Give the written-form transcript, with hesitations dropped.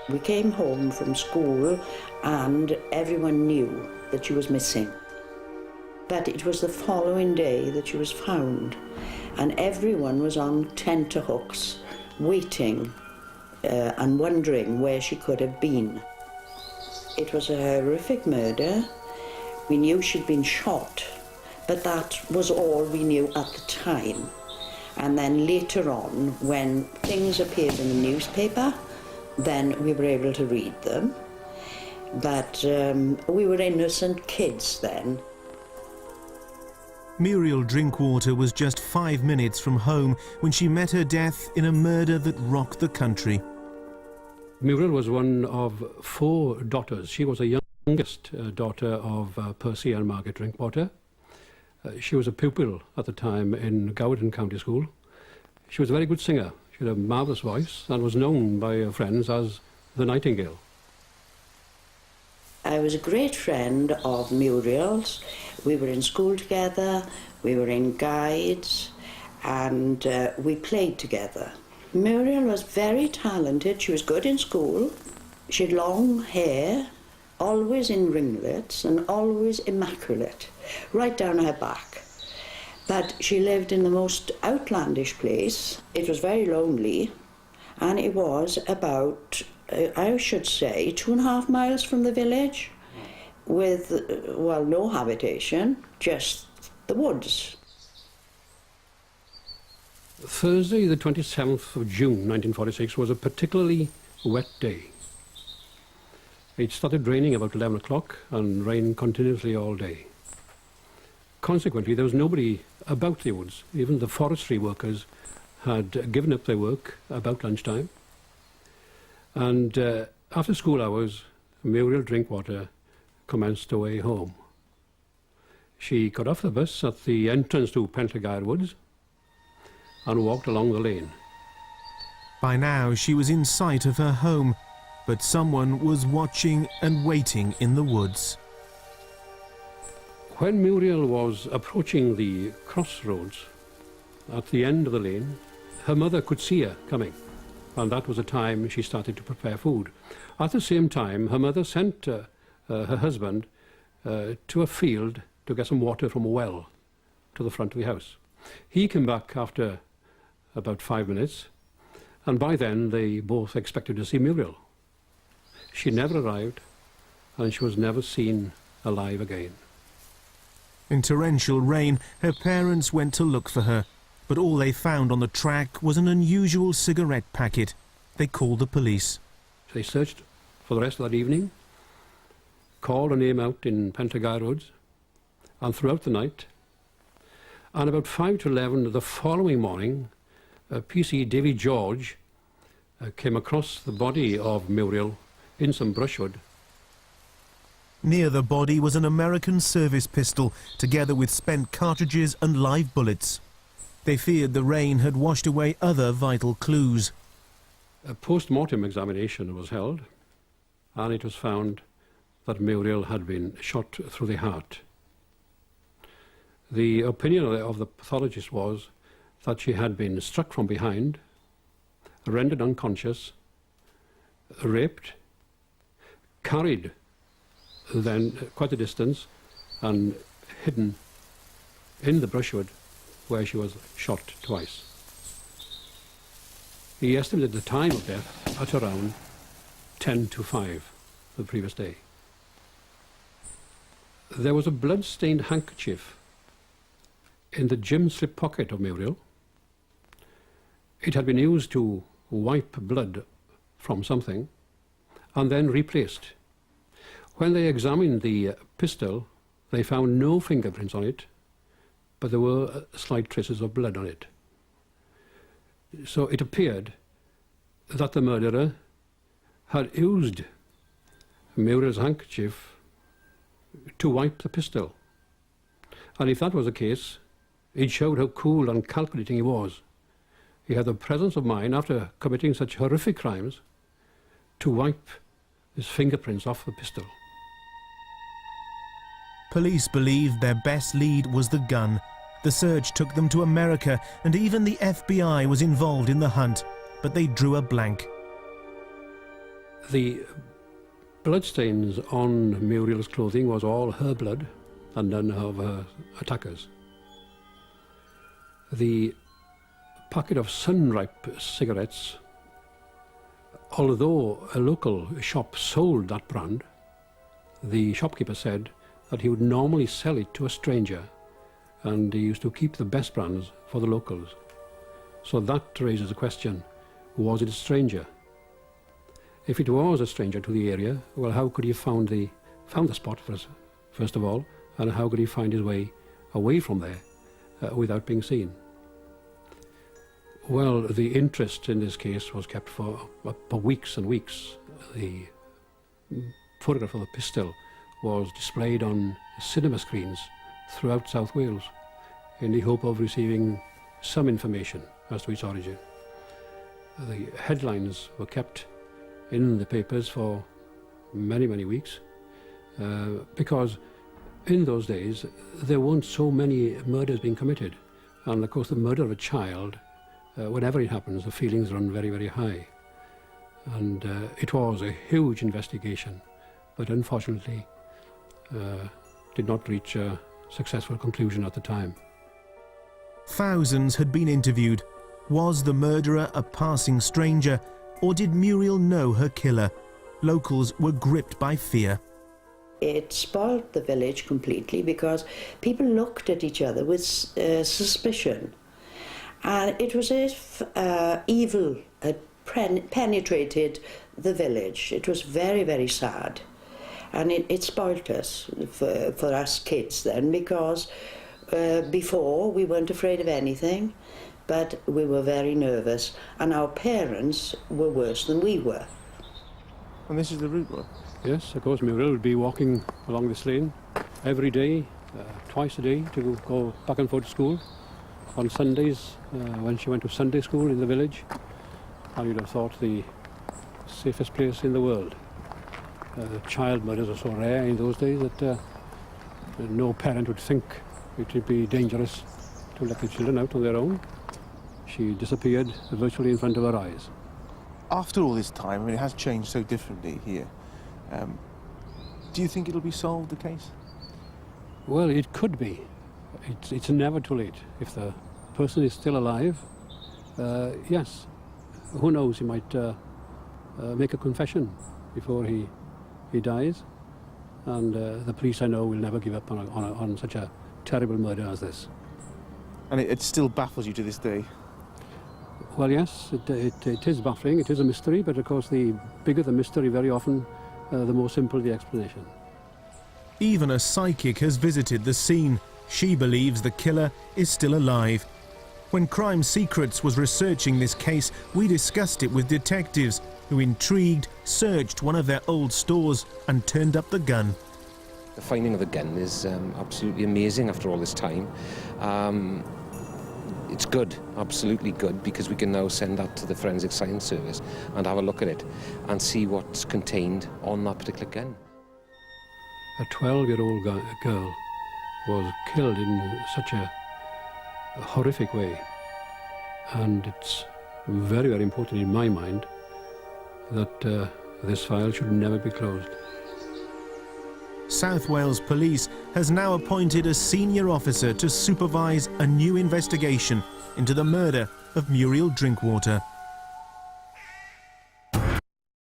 We came home from school and everyone knew that she was missing. But it was the following day that she was found, and everyone was on tenterhooks, waiting and wondering where she could have been. It was a horrific murder. We knew she'd been shot, but that was all we knew at the time. And then later on, when things appeared in the newspaper, then we were able to read them. But we were innocent kids then. Muriel Drinkwater was just 5 minutes from home when she met her death in a murder that rocked the country. Muriel was one of 4 daughters. She was the youngest daughter of Percy and Margaret Drinkwater. She was a pupil at the time in Gowden County School. She was a very good singer. She had a marvellous voice and was known by her friends as the Nightingale. I was a great friend of Muriel's. We were in school together, we were in guides, and we played together. Muriel was very talented. She was good in school. She had long hair, always in ringlets and always immaculate, right down her back. But she lived in the most outlandish place. It was very lonely, and it was about, I should say, 2.5 miles from the village, with, well, no habitation, just the woods. Thursday, the 27th of June 1946, was a particularly wet day. It started raining about 11 o'clock and rained continuously all day. Consequently, there was nobody about the woods. Even the forestry workers had given up their work about lunchtime. And after school hours, Muriel Drinkwater commenced her way home. She got off the bus at the entrance to Penllagaer Woods and walked along the lane. By now she was in sight of her home, but someone was watching and waiting in the woods. When Muriel was approaching the crossroads at the end of the lane, her mother could see her coming, and that was the time she started to prepare food. At the same time, her mother sent her husband to a field to get some water from a well to the front of the house. He came back after about 5 minutes, and by then they both expected to see Muriel. She never arrived, and she was never seen alive again. In torrential rain, her parents went to look for her, but all they found on the track was an unusual cigarette packet. They called the police. They searched for the rest of that evening, called her name out in Penllagaer Woods, and throughout the night. And about 5 to 11 the following morning, PC Davy George came across the body of Muriel in some brushwood. Near the body was an American service pistol, together with spent cartridges and live bullets. They feared the rain had washed away other vital clues. A post-mortem examination was held, and it was found that Muriel had been shot through the heart. The opinion of the pathologist was that she had been struck from behind, rendered unconscious, raped, carried then quite a distance and hidden in the brushwood where she was shot twice. He estimated the time of death at around 10 to 5 the previous day. There was a blood-stained handkerchief in the gym slip pocket of Muriel. It had been used to wipe blood from something and then replaced. When they examined the pistol, they found no fingerprints on it, but there were slight traces of blood on it. So it appeared that the murderer had used Muriel's handkerchief to wipe the pistol. And if that was the case, it showed how cool and calculating he was. He had the presence of mind, after committing such horrific crimes, to wipe his fingerprints off the pistol. Police believed their best lead was the gun. The search took them to America, and even the FBI was involved in the hunt, but they drew a blank. The bloodstains on Muriel's clothing was all her blood and none of her attackers. The packet of Sunripe cigarettes, although a local shop sold that brand, the shopkeeper said that he would normally sell it to a stranger, and he used to keep the best brands for the locals. So that raises the question, was it a stranger? If it was a stranger to the area, well, how could he have found the spot first of all, and how could he find his way away from there without being seen? Well, the interest in this case was kept for weeks and weeks. The photograph of the pistol was displayed on cinema screens throughout South Wales in the hope of receiving some information as to its origin. The headlines were kept in the papers for many, many weeks because in those days there weren't so many murders being committed, and of course the murder of a child, whenever it happens, the feelings run very, very high. And it was a huge investigation, but unfortunately did not reach a successful conclusion at the time. Thousands had been interviewed. Was the murderer a passing stranger, or did Muriel know her killer? Locals were gripped by fear. It spoiled the village completely because people looked at each other with suspicion. And it was as if evil had penetrated the village. It was very, very sad. And it spoilt us, for us kids then, because before we weren't afraid of anything, but we were very nervous, and our parents were worse than we were. And this is the route, what? Yes, of course, Muriel would be walking along this lane every day, twice a day, to go back and forth to school. On Sundays, when she went to Sunday school in the village, and you'd have thought the safest place in the world. Child murders were so rare in those days that no parent would think it would be dangerous to let the children out on their own. She disappeared virtually in front of our eyes. After all this time, I mean, it has changed so differently here. Do you think it'll be solved, the case? Well, it could be. It's never too late. If the person is still alive, yes, who knows, he might make a confession before he dies. And the police, I know, will never give up on such a terrible murder as this. And it still baffles you to this day? Well, yes, it is baffling, it is a mystery, but of course the bigger the mystery, very often, the more simple the explanation. Even a psychic has visited the scene. She believes the killer is still alive. When Crime Secrets was researching this case, we discussed it with detectives who, intrigued, searched one of their old stores and turned up the gun. The finding of the gun is absolutely amazing after all this time. It's good, absolutely good, because we can now send that to the Forensic Science Service and have a look at it and see what's contained on that particular gun. A 12-year-old girl was killed in such a horrific way, and it's very, very important in my mind that this file should never be closed. South Wales Police has now appointed a senior officer to supervise a new investigation into the murder of Muriel Drinkwater.